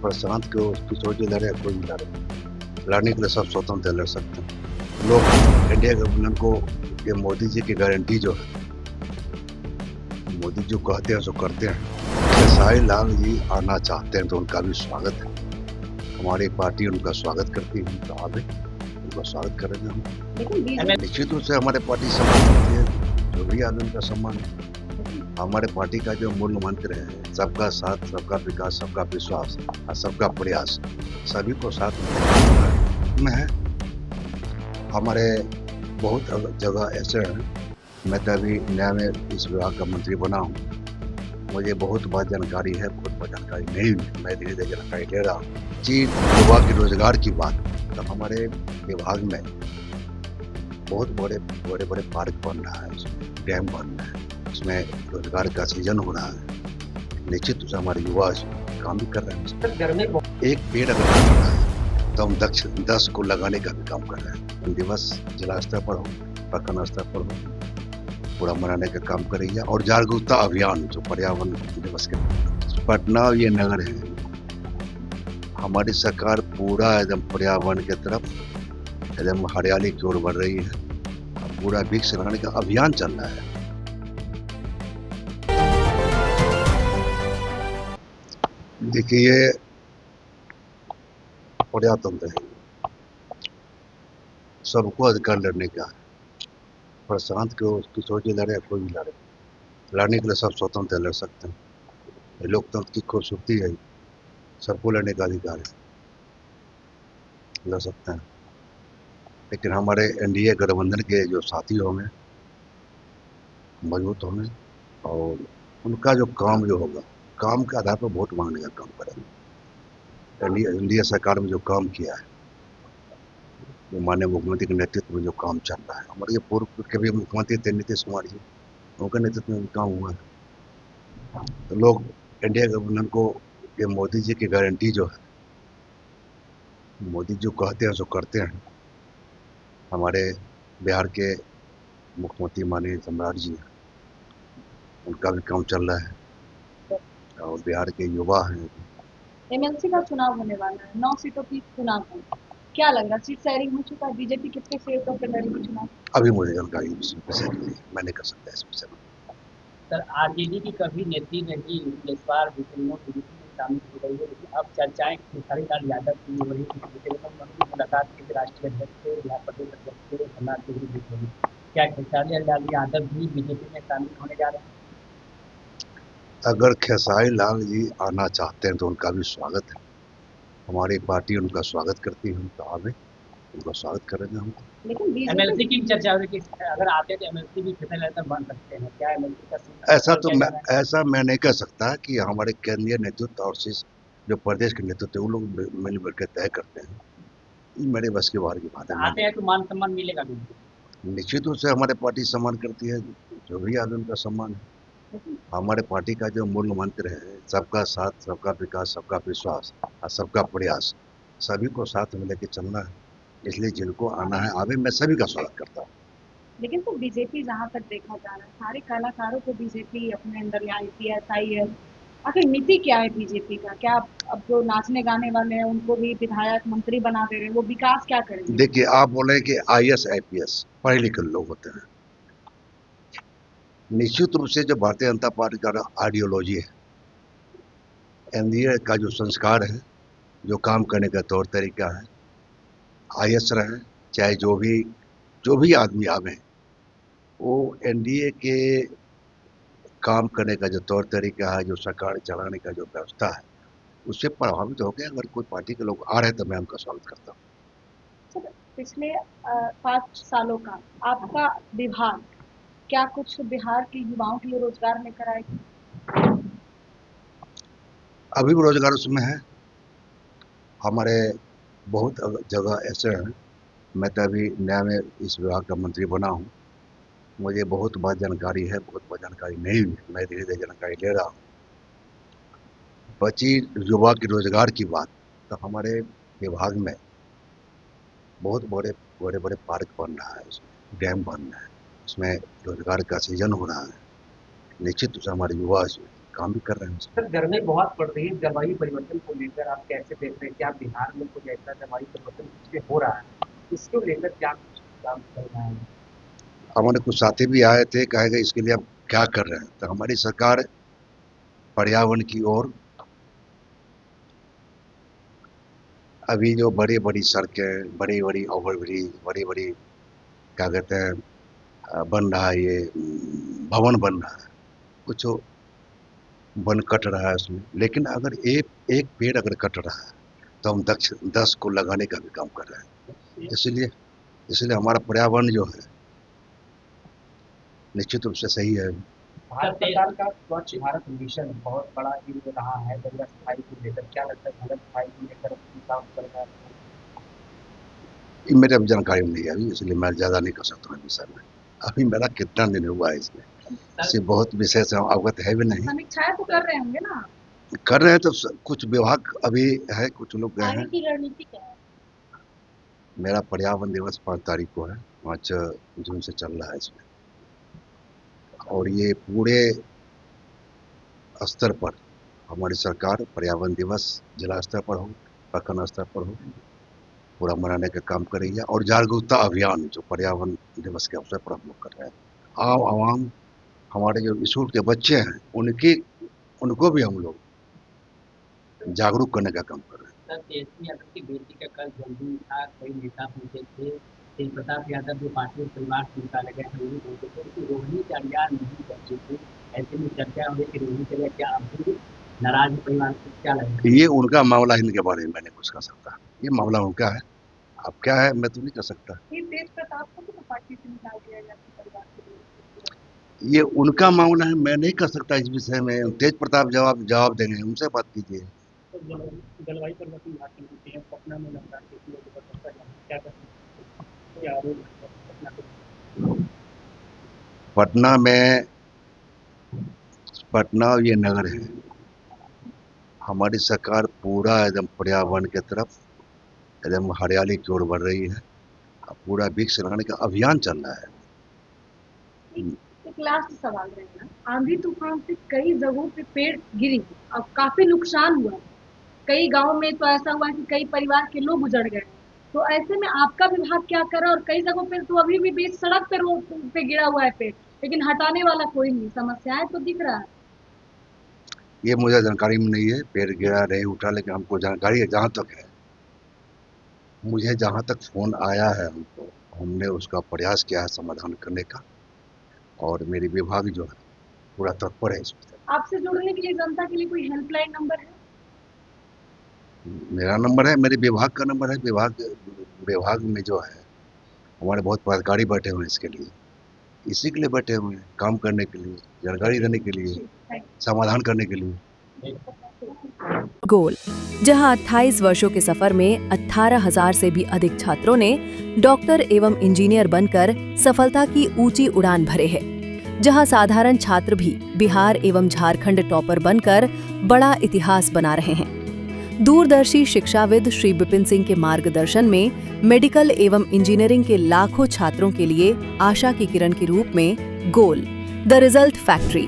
प्रशांत को उसकी सोच लड़े कोई भी लड़े, लड़ने के लिए सब स्वतंत्र लड़ सकते हैं। लोग इंडिया गवर्नमेंट को ये मोदी जी की गारंटी जो है, मोदी जो कहते हैं सो करते हैं। खेसारी लाल जी आना चाहते हैं तो उनका भी स्वागत है। हमारी पार्टी उनका स्वागत करती है, तो आगे उनका स्वागत करेंगे हम। निश्चित रूप से हमारे पार्टी सम्मान करती है, जो भी आदमी का सम्मान है। हमारे पार्टी का जो मूल मंत्र है, सबका साथ, सबका विकास, सबका विश्वास और सबका प्रयास, सभी को साथ में है। हमारे बहुत जगह ऐसे हैं, मैं तो अभी नया में इस विभाग का मंत्री बना हूँ, मुझे बहुत बात जानकारी है, बहुत बात जानकारी नहीं है, मैं धीरे धीरे जानकारी ले रहा हूँ। जी, युवा के रोजगार की बात, तो हमारे विभाग में बहुत बड़े बड़े पार्क बन रहा है, डैम बन रहा है, इसमें रोजगार का सृजन हो रहा है। निश्चित रूप से हमारे युवा काम भी कर रहे हैं। एक पेड़ अगर कट रहा है तो हम 10 को लगाने का भी काम कर रहे हैं। दिवस जिला स्तर पर हो, प्रखंड स्तर पर हो, पूरा मनाने का काम करेंगे। और जागरूकता अभियान जो पर्यावरण दिवस के, पटना ये नगर है, हमारी सरकार पूरा एकदम पर्यावरण की तरफ एकदम हरियाली की ओर बढ़ रही है। पूरा वृक्ष लगाने का अभियान चल रहा है। देखिए, ये प्रजातंत्र है, सबको अधिकार लड़ने का है। प्रशांत को उसकी सोच लड़े कोई भी लड़े, लड़ने के लिए सब स्वतंत्र लड़ सकते हैं। ये लोकतंत्र की खूबसूरती है, सबको लड़ने का अधिकार है, लड़ सकते हैं। लेकिन हमारे एनडीए गठबंधन के जो साथी होंगे, मजबूत होंगे, और उनका जो काम जो होगा, काम के आधार पर वोट मांगने का काम करेंगे। एनडीए सरकार में जो काम किया है, जो माननीय मुख्यमंत्री के नेतृत्व में जो काम चल रहा है, हमारे ये पूर्व के भी मुख्यमंत्री थे नीतीश कुमार जी, उनके नेतृत्व में काम हुआ है। तो लोग इंडिया गवर्नमेंट को ये मोदी जी की गारंटी जो है, मोदी जो कहते हैं सो करते हैं। हमारे बिहार के मुख्यमंत्री माननीय सम्राट जी हैं, उनका भी काम चल रहा है, और बिहार के युवा हैं। एमएलसी का चुनाव होने वाला है, 9 सीटों की चुनाव है। क्या लग रहा है, सीट शेयरिंग हो चुका है? बीजेपी कितने सीटों पर लड़ेगी चुनाव? अभी मुझे जानकारी इस विषय की नहीं, मैं नहीं कर सकता इस विषय में। सर, आरजेडी की कभी नेत्री रही, इस बार बीजेपी में शामिल हो गई है, लेकिन अब चर्चाएं खेसारी लाल यादव की हो रही है कि उनकी मुलाकात की राष्ट्रीय अध्यक्ष से, बिहार प्रदेश अध्यक्ष से प्रहलाद जोशी भी हुई। क्या खेसारी लाल यादव भी बीजेपी में शामिल होने जा रहे हैं? अगर खेसारी लाल जी आना चाहते हैं तो उनका भी स्वागत है। हमारी पार्टी उनका स्वागत करती है, तो आगे उनका स्वागत करेंगे हम। लेकिन एमएलसी की चर्चा हो रही है कि अगर आते हैं तो एमएलसी भी खेसारी लाल बन सकते हैं, क्या एमएलसी का ऐसा मैं नहीं कह सकता कि हमारे केंद्रीय नेतृत्व और जो प्रदेश के नेतृत्व, वो लोग मिल बैठ के तय करते हैं। ये मेरे बस के बाहर की बात है। आते हैं तो मान सम्मान मिलेगा भी? निश्चित रूप से हमारे पार्टी सम्मान करती है, जो भी आदमी का सम्मान है। हमारे पार्टी का जो मूल मंत्र है, सबका साथ, सबका विकास, सबका विश्वास और सबका प्रयास, सभी को साथ में लेके चलना है। इसलिए जिनको आना है आवे, मैं सभी का स्वागत करता हूँ। लेकिन तो बीजेपी जहाँ तक देखा जा रहा है, सारे कलाकारों को बीजेपी अपने अंदर ले आईपीएस आईएएस, आखिर नीति क्या है बीजेपी का? क्या अब जो नाचने गाने वाले हैं उनको भी विधायक मंत्री बना दे रहे हैं, वो विकास क्या करेंगे? देखिए, आप बोले कि आईएएस आईपीएस पढ़े लिखे लोग होते हैं। निश्चित रूप से जो भारतीय जनता पार्टी का आइडियोलॉजी है, एनडीए का जो संस्कार है, जो काम करने का तौर तरीका है, आईएएस रहे चाहे जो भी आदमी आवे, वो एनडीए के काम करने का जो तौर तरीका है, जो सरकार चलाने का जो व्यवस्था है, उससे प्रभावित हो गया। अगर कोई पार्टी के लोग आ रहे हैं तो मैं उनका स्वागत करता हूँ। पिछले 5 सालों का आपका विभाग क्या कुछ बिहार के युवाओं के लिए रोजगार लेकर आएगी? अभी भी रोजगार उसमें है। हमारे बहुत जगह ऐसे हैं, मैं तो अभी नया में इस विभाग का मंत्री बना हूँ, मुझे बहुत बात जानकारी है, बहुत बात जानकारी नहीं है, मैं धीरे धीरे जानकारी ले रहा हूँ। बची युवा के रोजगार की बात, तो हमारे विभाग में बहुत बड़े पार्क बन रहा है, डैम बन रहा है, इसमें रोजगार का सृजन हो रहा है। निश्चित रूप से हमारे युवा काम भी कर रहे हैं उसमें। सर गर्मी बहुत पड़ रही है, जलवायु परिवर्तन को लेकर आप कैसे देख रहे हैं? क्या बिहार में कुछ ऐसा जलवायु परिवर्तन पिछले हो रहा है, इसको लेकर क्या कुछ काम चल रहा है? हमारे कुछ साथी भी आए थे, कहेगा इसके लिए आप क्या कर रहे हैं, तो हमारी सरकार पर्यावरण की ओर अभी जो बड़ी बड़ी सड़कें, बड़ी बड़ी ओवरब्रिज, बड़ी बड़ी क्या कहते हैं बन रहा है, ये भवन बन रहा है, कुछ वन कट रहा है उसमें, लेकिन अगर एक पेड़ अगर कट रहा है तो हम 10 को लगाने का भी काम कर रहे हैं। इसलिए हमारा पर्यावरण जो है निश्चित रूप से सही है। भारत सरकार का स्वच्छ भारत मिशन बहुत बड़ा ही रहा है गंगा सफाई को लेकर, क्या लगता है गंगा सफाई को लेकर काम चल रहा है? ये मेरे अब जानकारी नहीं है अभी, इसलिए मैं ज़्यादा नहीं कर सकता हूँ विषय में। अभी मेरा कितना दिन हुआ है इसमें, इससे बहुत विषय से अवगत है भी नहीं। समीक्षाएं तो कर रहे होंगे ना? कर रहे हैं तो कुछ विभाग अभी है, कुछ लोग गए आगे हैं। की रणनीति क्या है? मेरा पर्यावरण दिवस 5 तारीख को है, 5 जून से चल रहा है इसमें, और ये पूरे स्तर पर हमारी सरकार पर्यावरण दिवस जिला स्तर पर हो, प्रखंड स्तर पर हो, पूरा मनाने का काम कर रही है। और जागरूकता अभियान जो पर्यावरण दिवस के अवसर पर हम लोग कर रहे हैं, आवाम हमारे जो स्कूल के बच्चे हैं उनको भी हम लोग जागरूक करने का काम कर रहे हैं। सर तेजस्वी यादव की बेटी का कल जन्मदिन था, कई नेता पहुंचे थे, तेज प्रताप यादव जो पार्टी परिवार से निकाले गए हैं वो भी पहुंचे थे, लेकिन रोहिणी तैयार नहीं पहुंचे थे। ऐसे में चर्चा हो रही कि रोहिणी तैयार क्या अब भी नाराज परिवार को क्या लगेगा? ये उनका मामला है, इनके बारे में मैं नहीं कुछ कर सकता, ये मामला उनका है। अब क्या है मैं तो नहीं कर सकता। ये तेज प्रताप को तो पार्टी से निकाल दिया गया था परिवार के लिए। ये उनका मामला है, मैं नहीं कर सकता इस विषय में। तेज प्रताप जवाब देंगे, उनसे बात कीजिए। जलवायु परिवर्तन भारत में है, पटना में लग रहा है, क्या कर सकते हैं? आरोप पटना ये नगर है, हमारी सरकार पूरा एकदम पर्यावरण की तरफ एकदम हरियाली की ओर बढ़ रही है, पूरा वृक्ष लगाने का अभियान चल रहा है। एक लास्ट सवाल रहेगा, आंधी तूफान से कई जगहों पे पेड़ गिरी और काफी नुकसान हुआ, कई गांव में तो ऐसा हुआ कि कई परिवार के लोग उजड़ गए, तो ऐसे में आपका विभाग क्या कर रहा है? और कई जगहों पे तो अभी भी बीच सड़क पे रोड पे गिरा हुआ है पेड़, लेकिन हटाने वाला कोई नहीं, समस्याएं तो दिख रहा है। ये मुझे जानकारी में नहीं है, पेड़ गिरा नहीं उठा, लेकिन हमको जानकारी है, जहाँ तक है मुझे, जहाँ तक फोन आया है हमको, हमने उसका प्रयास किया है समाधान करने का, और मेरी विभाग जो है पूरा तत्पर है इसमें। आपसे जुड़ने के लिए जनता के लिए कोई हेल्पलाइन नंबर है? मेरा नंबर है, मेरे विभाग का नंबर है। विभाग में जो है हमारे बहुत पदाधिकारी बैठे हुए हैं इसके लिए, इसी के लिए बैठे हुए हैं, काम करने के लिए, जानकारी देने के लिए, समाधान करने के लिए। गोल, जहां 28 वर्षों के सफर में 18,000 से भी अधिक छात्रों ने डॉक्टर एवं इंजीनियर बनकर सफलता की ऊंची उड़ान भरे है, जहां साधारण छात्र भी बिहार एवं झारखंड टॉपर बनकर बड़ा इतिहास बना रहे हैं। दूरदर्शी शिक्षाविद श्री विपिन सिंह के मार्गदर्शन में मेडिकल एवं इंजीनियरिंग के लाखों छात्रों के लिए आशा की किरण के रूप में गोल, द रिजल्ट फैक्ट्री